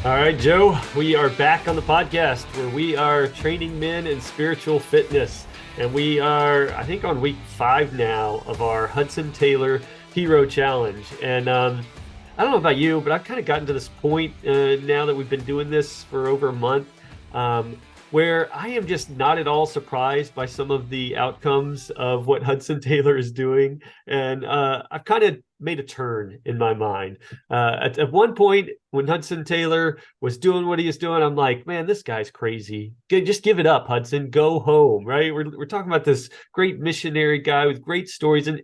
All right, Joe, we are back on the podcast where we are training men in spiritual fitness. And we are, I think, on week 5 now of our Hudson Taylor Hero Challenge. And I don't know about you, but I've kind of gotten to this point now that we've been doing this for over a month, um, where I am just not at all surprised by some of the outcomes of what Hudson Taylor is doing. And I've kind of made a turn in my mind. At one point, when Hudson Taylor was doing what he was doing, I'm like, man, this guy's crazy. Just give it up, Hudson. Go home, right? We're talking about this great missionary guy with great stories and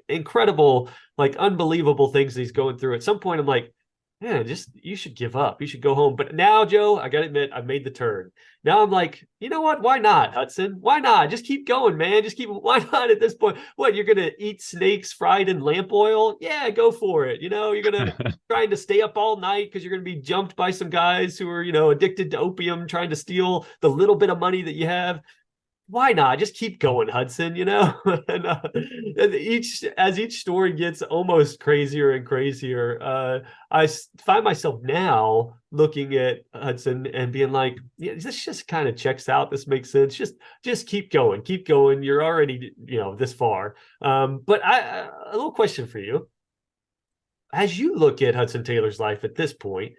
incredible, like unbelievable things that he's going through. At some point, I'm like, man, just you should give up. You should go home. But now, Joe, I gotta admit, I've made the turn. Now I'm like, you know what? Why not, Hudson? Why not? Just keep going, man. Just keep. Why not at this point? What, you're gonna eat snakes fried in lamp oil? Yeah, go for it. You're gonna trying to stay up all night because you're gonna be jumped by some guys who are, addicted to opium, trying to steal the little bit of money that you have. Why not? Just keep going, Hudson, and each story gets almost crazier and crazier, I find myself now looking at Hudson and being like, yeah, this just kind of checks out. This makes sense. Just keep going. You're already, this far. But a little question for you. As you look at Hudson Taylor's life at this point,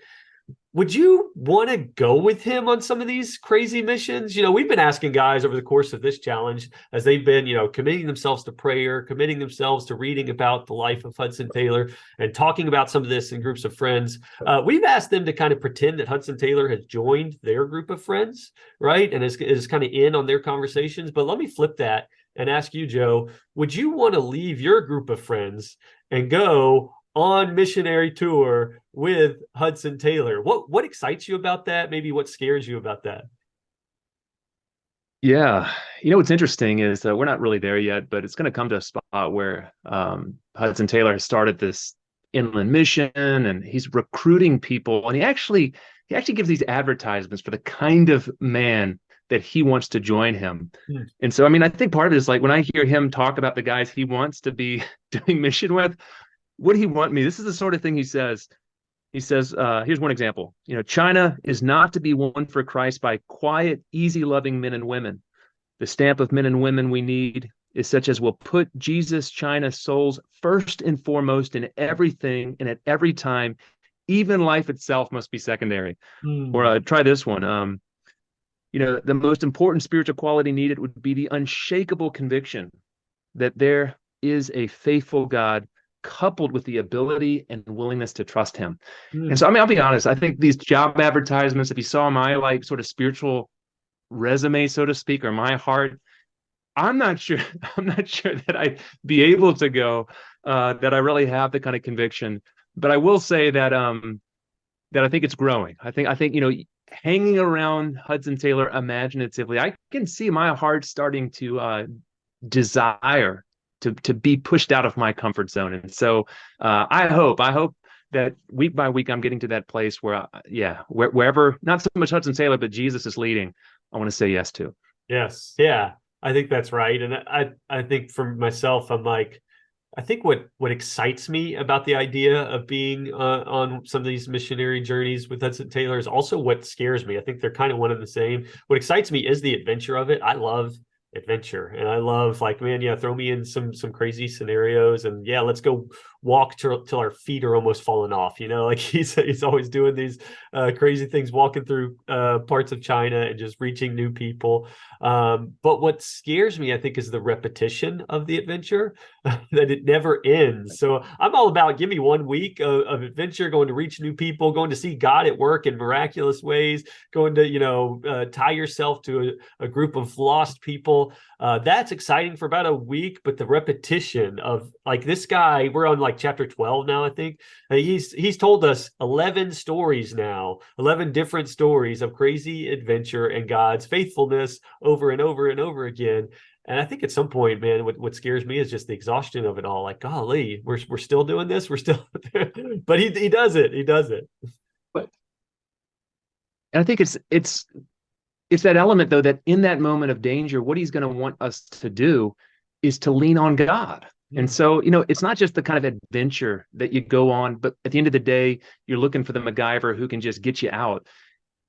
would you want to go with him on some of these crazy missions? We've been asking guys over the course of this challenge as they've been, committing themselves to prayer, committing themselves to reading about the life of Hudson Taylor and talking about some of this in groups of friends. We've asked them to kind of pretend that Hudson Taylor has joined their group of friends, right? And is kind of in on their conversations. But let me flip that and ask you, Joe, would you want to leave your group of friends and go on missionary tour with Hudson Taylor? What excites you about that? Maybe what scares you about that? Yeah. What's interesting is we're not really there yet, but it's going to come to a spot where Hudson Taylor has started this inland mission and he's recruiting people. And he actually gives these advertisements for the kind of man that he wants to join him. Hmm. And so, I mean, I think part of it is like when I hear him talk about the guys he wants to be doing mission with, would he want me? This is the sort of thing he says. He says, here's one example. China is not to be won for Christ by quiet, easy-loving men and women. The stamp of men and women we need is such as will put Jesus, China souls first and foremost in everything and at every time. Even life itself must be secondary. Or Hmm. try this one. The most important spiritual quality needed would be the unshakable conviction that there is a faithful God coupled with the ability and willingness to trust him. And Hmm. so, I mean, I'll be honest, I think these job advertisements, if you saw my like sort of spiritual resume, so to speak, or my heart, I'm not sure, I'm not sure that I'd be able to go, that I really have the kind of conviction. But I will say that I think it's growing. I think, hanging around Hudson Taylor imaginatively, I can see my heart starting to desire to be pushed out of my comfort zone. And so I hope that week by week I'm getting to that place where, wherever, not so much Hudson Taylor, but Jesus is leading, I want to say yes to. Yes. Yeah. I think that's right. And I think for myself, I'm like, I think what excites me about the idea of being on some of these missionary journeys with Hudson Taylor is also what scares me. I think they're kind of one and the same. What excites me is the adventure of it. I love adventure, and I love, like, man, yeah, throw me in some crazy scenarios, and yeah, let's go walk till our feet are almost falling off. Like he's always doing these crazy things, walking through parts of China and just reaching new people. But what scares me, I think, is the repetition of the adventure. That it never ends. So I'm all about, give me 1 week of adventure, going to reach new people, going to see God at work in miraculous ways, going to, tie yourself to a group of lost people. That's exciting for about a week, but the repetition of, like, this guy, we're on like chapter 12 now, I think. He's told us 11 stories now, 11 different stories of crazy adventure and God's faithfulness over and over and over again. And I think at some point, man, what scares me is just the exhaustion of it all. Like, golly, we're still doing this. We're still there. But he does it. He does it. But and I think it's that element though that in that moment of danger, what he's going to want us to do is to lean on God. And Hmm. so, it's not just the kind of adventure that you go on, but at the end of the day, you're looking for the MacGyver who can just get you out.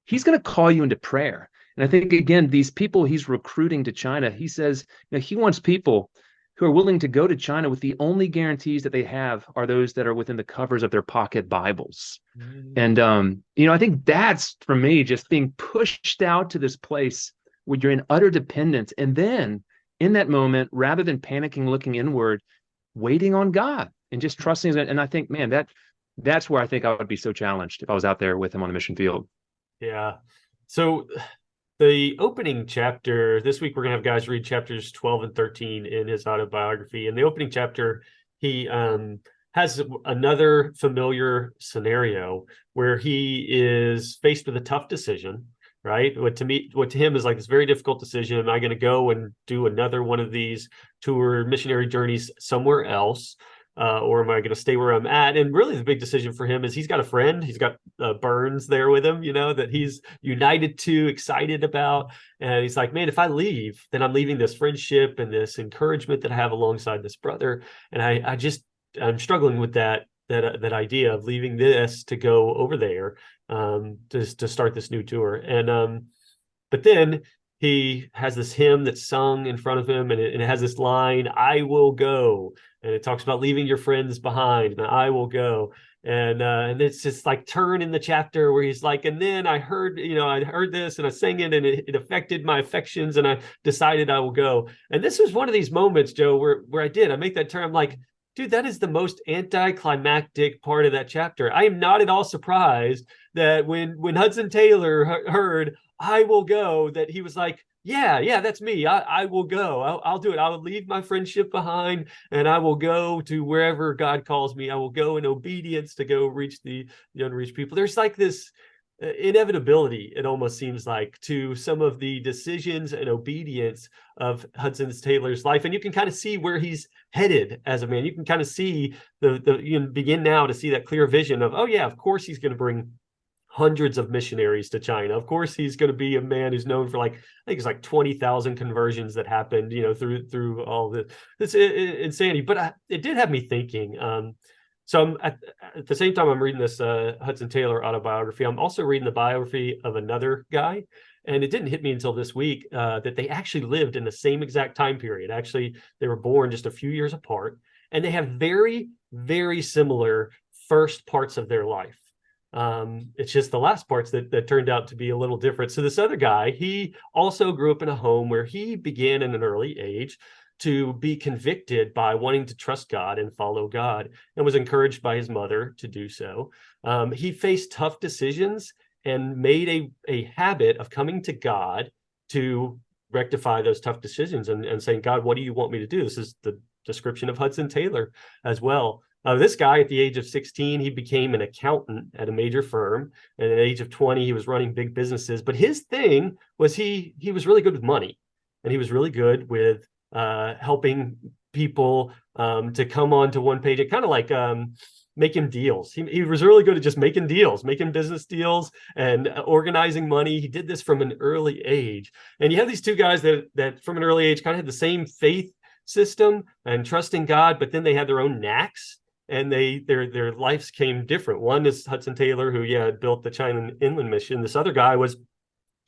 He's going to call you into prayer. And I think, again, these people he's recruiting to China, he says, he wants people who are willing to go to China with the only guarantees that they have are those that are within the covers of their pocket Bibles. And, I think that's for me just being pushed out to this place where you're in utter dependence. And then in that moment, rather than panicking, looking inward, waiting on God and just trusting. And I think, man, that's where I think I would be so challenged if I was out there with him on the mission field. Yeah. So the opening chapter this week, we're gonna have guys read chapters 12 and 13 in his autobiography. In the opening chapter, he has another familiar scenario where he is faced with a tough decision, right? What to him is like this very difficult decision. Am I going to go and do another one of these tour missionary journeys somewhere else? Or am I going to stay where I'm at? And really, the big decision for him is he's got a friend. He's got Burns there with him, that he's united to, excited about. And he's like, man, if I leave, then I'm leaving this friendship and this encouragement that I have alongside this brother. And I'm struggling with that idea of leaving this to go over there to start this new tour. And but then he has this hymn that's sung in front of him, and it has this line, "I will go," and it talks about leaving your friends behind, and I will go. And it's just like turn in the chapter where he's like, and then I heard this and I sang it and it affected my affections and I decided I will go. And this was one of these moments, Joe, where I make that turn. I'm like, dude, that is the most anticlimactic part of that chapter. I am not at all surprised that when Hudson Taylor heard "I will go," that he was like, yeah, that's me. I will go. I'll do it. I will leave my friendship behind and I will go to wherever God calls me. I will go in obedience to go reach the unreached people. There's like this inevitability, it almost seems like, to some of the decisions and obedience of Hudson Taylor's life. And you can kind of see where he's headed as a man. You can kind of see you can begin now to see that clear vision of, oh yeah, of course he's going to bring hundreds of missionaries to China. Of course, he's going to be a man who's known for, like, I think it's like 20,000 conversions that happened, through all this insanity. But it did have me thinking. So at the same time I'm reading this Hudson Taylor autobiography, I'm also reading the biography of another guy. And it didn't hit me until this week that they actually lived in the same exact time period. Actually, they were born just a few years apart, and they have very, very similar first parts of their life. It's just the last parts that turned out to be a little different. So this other guy, he also grew up in a home where he began in an early age to be convicted by wanting to trust God and follow God, and was encouraged by his mother to do so. He faced tough decisions and made a habit of coming to God to rectify those tough decisions and saying, God, what do you want me to do? This is the description of Hudson Taylor as well. This guy, at the age of 16, he became an accountant at a major firm. And at the age of 20, he was running big businesses. But his thing was he was really good with money, and he was really good with helping people to come onto one page. It kind of like making deals. He was really good at just making deals, making business deals and organizing money. He did this from an early age. And you have these two guys that from an early age kind of had the same faith system and trusting God, but then they had their own knacks, and their lives came different. One is Hudson Taylor, who had built the China Inland Mission. This other guy was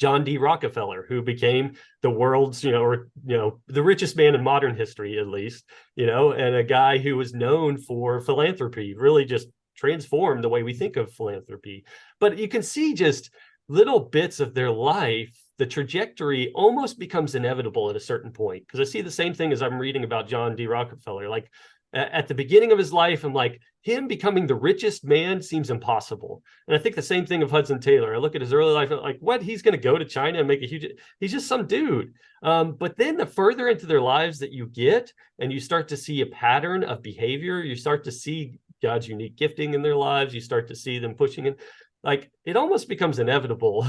John D. Rockefeller, who became the world's, the richest man in modern history, at least, and a guy who was known for philanthropy, really just transformed the way we think of philanthropy. But you can see just little bits of their life. The trajectory almost becomes inevitable at a certain point, because I see the same thing as I'm reading about John D. Rockefeller. Like, at the beginning of his life, I'm like, him becoming the richest man seems impossible. And I think the same thing of Hudson Taylor. I look at his early life, like, what? He's going to go to China and make a huge, he's just some dude. But then the further into their lives that you get, and you start to see a pattern of behavior, you start to see God's unique gifting in their lives, you start to see them pushing in, like, it almost becomes inevitable.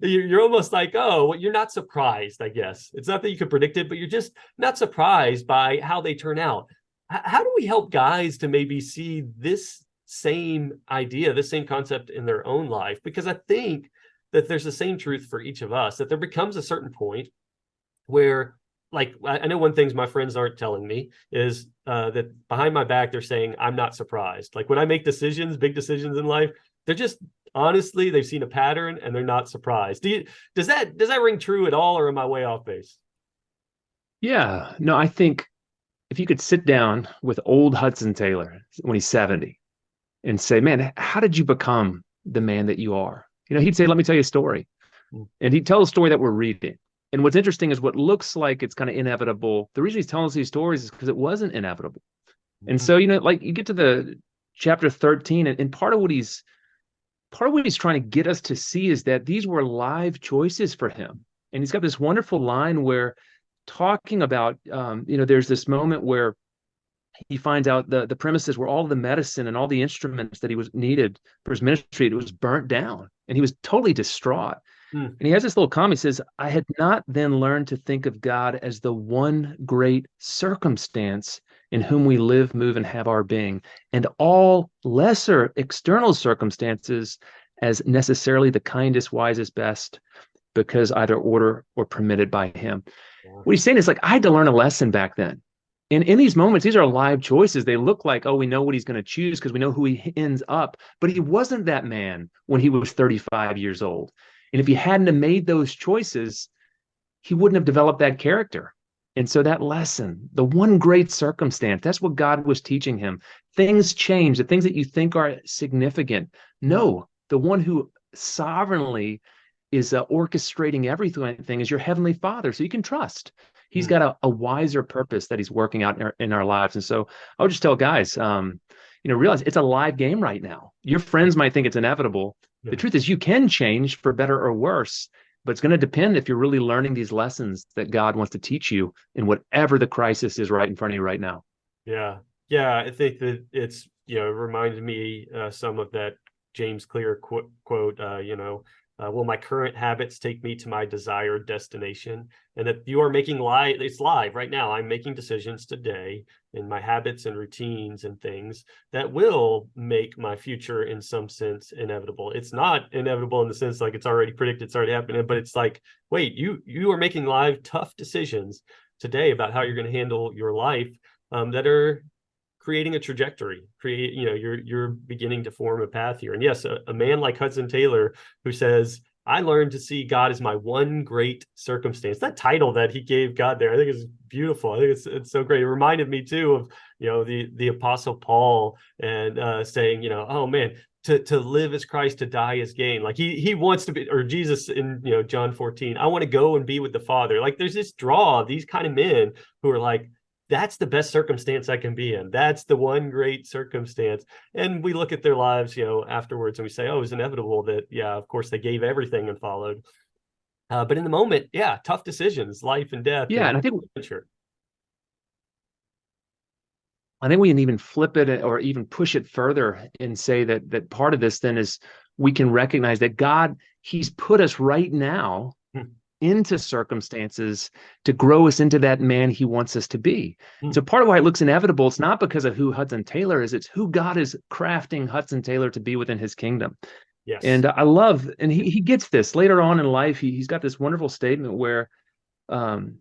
You're almost like, oh, well, you're not surprised, I guess. It's not that you could predict it, but you're just not surprised by how they turn out. How do we help guys to maybe see this same idea, this same concept in their own life? Because I think that there's the same truth for each of us, that there becomes a certain point where like I know one things my friends aren't telling me is that behind my back they're saying I'm not surprised. Like when I make decisions, big decisions in life, they're just honestly they've seen a pattern and they're not surprised. Does that ring true at all, or am I way off base? Yeah, no, I think if you could sit down with old Hudson Taylor when he's 70 and say, man, how did you become the man that you are? He'd say, let me tell you a story. And he'd tell a story that we're reading. And what's interesting is what looks like it's kind of inevitable. The reason he's telling us these stories is because it wasn't inevitable. And Mm-hmm. so, like you get to the chapter 13, and part of what he's trying to get us to see is that these were live choices for him. And he's got this wonderful line where talking about, there's this moment where he finds out the premises where all the medicine and all the instruments that he was needed for his ministry, it was burnt down. And he was totally distraught. Mm. And he has this little comment. He says, I had not then learned to think of God as the one great circumstance in whom we live, move, and have our being, and all lesser external circumstances as necessarily the kindest, wisest, best, because either order or permitted by him. Yeah. What he's saying is like, I had to learn a lesson back then. And in these moments, these are live choices. They look like, oh, we know what he's going to choose because we know who he ends up. But he wasn't that man when he was 35 years old. And if he hadn't have made those choices, he wouldn't have developed that character. And so that lesson, the one great circumstance, that's what God was teaching him. Things change, the things that you think are significant. No, the one who sovereignly is orchestrating everything is your heavenly Father. So you can trust. He's Mm. got a wiser purpose that he's working out in our lives. And so I would just tell guys, realize it's a live game right now. Your friends might think it's inevitable. The Yeah. truth is you can change for better or worse, but it's going to depend if you're really learning these lessons that God wants to teach you in whatever the crisis is right in front of you right now. Yeah. Yeah. I think that it reminded me some of that James Clear quote, will my current habits take me to my desired destination? And that you are making it's live right now. I'm making decisions today in my habits and routines and things that will make my future in some sense inevitable. It's not inevitable in the sense like it's already predicted, it's already happening, but it's like, wait, you are making live tough decisions today about how you're going to handle your life that are creating a trajectory. You're beginning to form a path here. And yes, a man like Hudson Taylor who says, I learned to see God as my one great circumstance. That title that he gave God there, I think is beautiful. I think it's so great. It reminded me too of the Apostle Paul and saying, oh man, to live as Christ, to die as gain. Like he wants to be, or Jesus in John 14, I want to go and be with the Father. Like there's this draw of these kind of men who are like, that's the best circumstance I can be in. That's the one great circumstance. And we look at their lives, afterwards and we say, oh, it was inevitable that, yeah, of course they gave everything and followed. But in the moment, yeah, tough decisions, life and death Yeah, and and adventure. I think we can even flip it or even push it further and say that part of this then is we can recognize that God, he's put us right now Hmm. into circumstances to grow us into that man he wants us to be. Hmm. So part of why it looks inevitable, it's not because of who Hudson Taylor is, it's who God is crafting Hudson Taylor to be within his kingdom. Yes. And I love, and he gets this later on in life. He's got this wonderful statement where, um,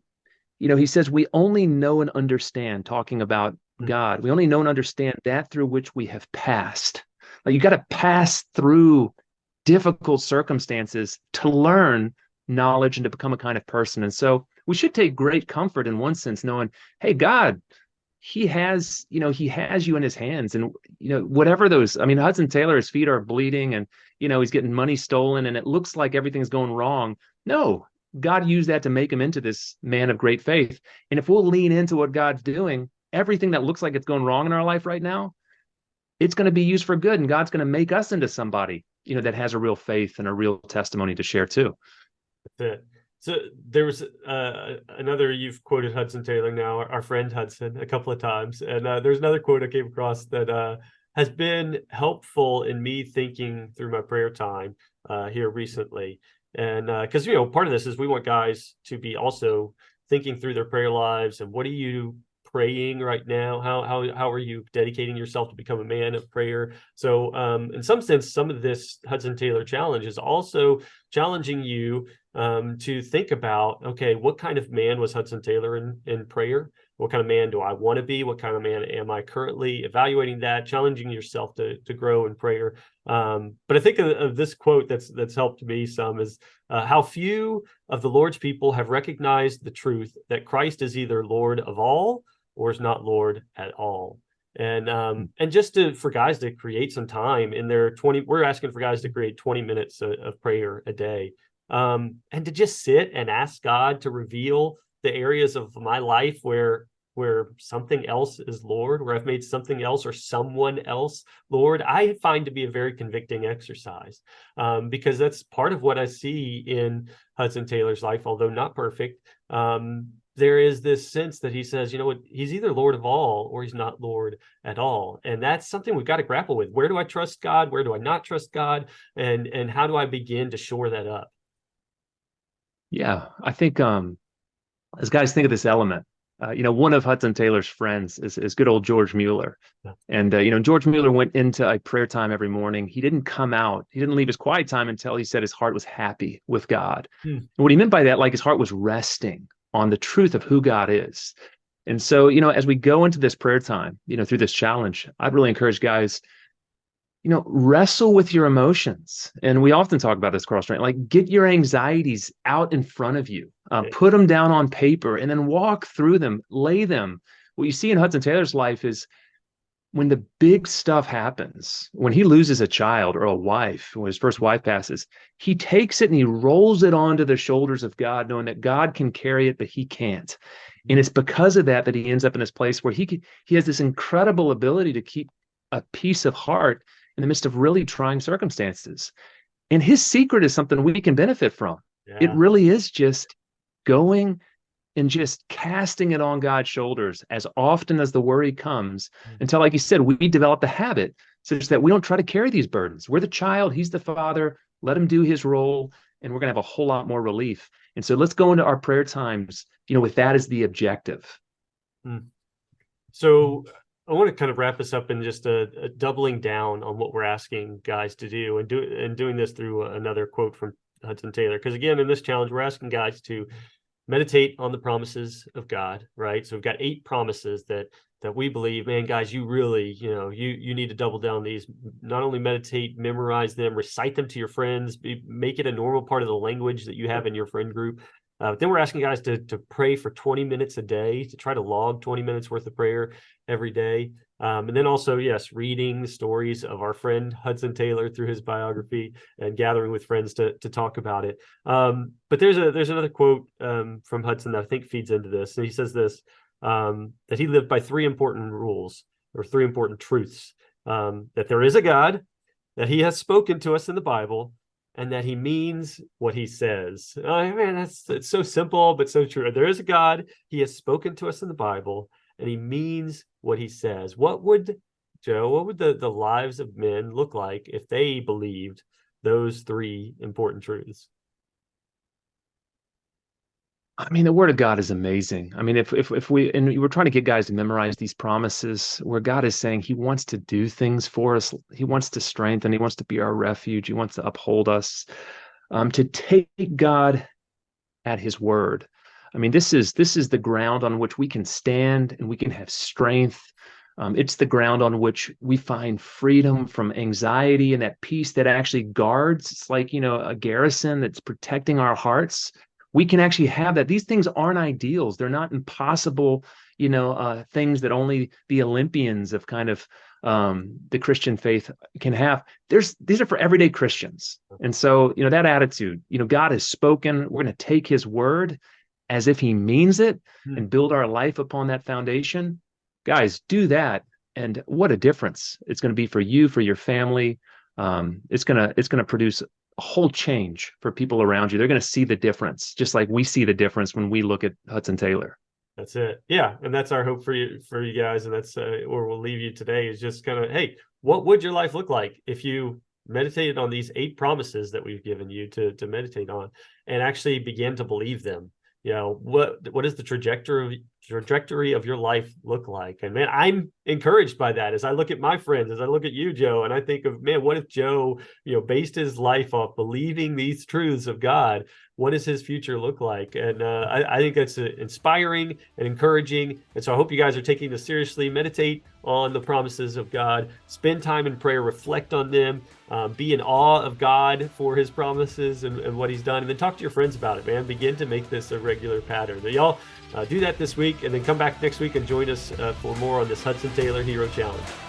he says, we only know and understand, talking about Hmm. God, we only know and understand that through which we have passed. Like you got to pass through difficult circumstances to learn knowledge and to become a kind of person. And so we should take great comfort in one sense, knowing, hey, God, he has you in his hands. And, whatever those, I mean, Hudson Taylor, his feet are bleeding and, he's getting money stolen and it looks like everything's going wrong. No, God used that to make him into this man of great faith. And if we'll lean into what God's doing, everything that looks like it's going wrong in our life right now, it's going to be used for good. And God's going to make us into somebody, that has a real faith and a real testimony to share too. That's it. So there was another, you've quoted Hudson Taylor now, our friend Hudson, a couple of times. And there's another quote I came across that has been helpful in me thinking through my prayer time here recently. And because, part of this is we want guys to be also thinking through their prayer lives and what do you praying right now? How are you dedicating yourself to become a man of prayer? So in some sense, some of this Hudson Taylor challenge is also challenging you to think about, okay, what kind of man was Hudson Taylor in prayer? What kind of man do I want to be? What kind of man am I currently? Evaluating that, challenging yourself to grow in prayer. But I think of this quote that's helped me some is how few of the Lord's people have recognized the truth that Christ is either Lord of all or is not Lord at all. And just for guys to create some time in their 20, we're asking for guys to create 20 minutes of prayer a day, and to just sit and ask God to reveal the areas of my life where something else is Lord, where I've made something else or someone else Lord, I find to be a very convicting exercise, because that's part of what I see in Hudson Taylor's life, although not perfect. There is this sense that he says, you know what, he's either Lord of all or he's not Lord at all. And that's something we've got to grapple with. Where do I trust God? Where do I not trust God? And how do I begin to shore that up? Yeah, I think as guys think of this element, one of Hudson Taylor's friends is good old George Mueller. Yeah. And, George Mueller went into a prayer time every morning. He didn't come out. He didn't leave his quiet time until he said his heart was happy with God. And what he meant by that, like his heart was resting on the truth of who God is. And so, as we go into this prayer time, through this challenge, I'd really encourage guys, wrestle with your emotions. And we often talk about this, cross train, like get your anxieties out in front of you, put them down on paper and then walk through them, lay them. What you see in Hudson Taylor's life is when the big stuff happens, when he loses a child or a wife, when his first wife passes, he takes it and he rolls it onto the shoulders of God, knowing that God can carry it, but he can't. And it's because of that he ends up in this place where he has this incredible ability to keep a peace of heart in the midst of really trying circumstances. And his secret is something we can benefit from. Yeah. It really is just going and just casting it on God's shoulders as often as the worry comes, until, like you said, we develop the habit such that we don't try to carry these burdens. We're the child, he's the father, let him do his role, and we're going to have a whole lot more relief. And so let's go into our prayer times, with that as the objective. So I want to kind of wrap this up in just a doubling down on what we're asking guys to do, and doing this through another quote from Hudson Taylor. Because again, in this challenge, we're asking guys to meditate on the promises of God, right? So we've got 8 promises that we believe, man, guys, you really, you need to double down these. Not only meditate, memorize them, recite them to your friends, make it a normal part of the language that you have in your friend group. Then we're asking guys to pray for 20 minutes a day, to try to log 20 minutes worth of prayer every day. And then also, yes, reading the stories of our friend Hudson Taylor through his biography and gathering with friends to talk about it. But there's another quote from Hudson that I think feeds into this. And he says this, that he lived by 3 important rules, or 3 important truths, that there is a God, that he has spoken to us in the Bible, and that he means what he says. Oh, man, it's so simple, but so true. There is a God, he has spoken to us in the Bible, and he means what he says. What would the lives of men look like if they believed those 3 important truths? I mean, the word of God is amazing. I mean, if we're trying to get guys to memorize these promises where God is saying he wants to do things for us, he wants to strengthen, he wants to be our refuge, he wants to uphold us, to take God at his word. I mean, this is the ground on which we can stand and we can have strength. It's the ground on which we find freedom from anxiety and that peace that actually guards. It's like, a garrison that's protecting our hearts. We can actually have that. These things aren't ideals. They're not impossible, things that only the Olympians of kind of the Christian faith can have. These are for everyday Christians. And so, that attitude, God has spoken. We're going to take his word as if he means it and build our life upon that foundation. Guys, do that. And what a difference it's going to be for you, for your family. It's going to produce a whole change for people around you. They're going to see the difference, just like we see the difference when we look at Hudson Taylor. That's it. Yeah. And that's our hope for you guys. And that's where we'll leave you today, is just kind of, hey, what would your life look like if you meditated on these 8 promises that we've given you to meditate on, and actually begin to believe them? What is the trajectory trajectory of your life look like? And man, I'm encouraged by that as I look at my friends, as I look at you, Joe, and I think of, man, what if Joe, based his life off believing these truths of God? What does his future look like? And I think that's inspiring and encouraging. And so I hope you guys are taking this seriously. Meditate on the promises of God. Spend time in prayer. Reflect on them. Be in awe of God for his promises and what he's done. And then talk to your friends about it, man. Begin to make this a regular pattern. But y'all do that this week, and then come back next week and join us for more on this Hudson Taylor Hero Challenge.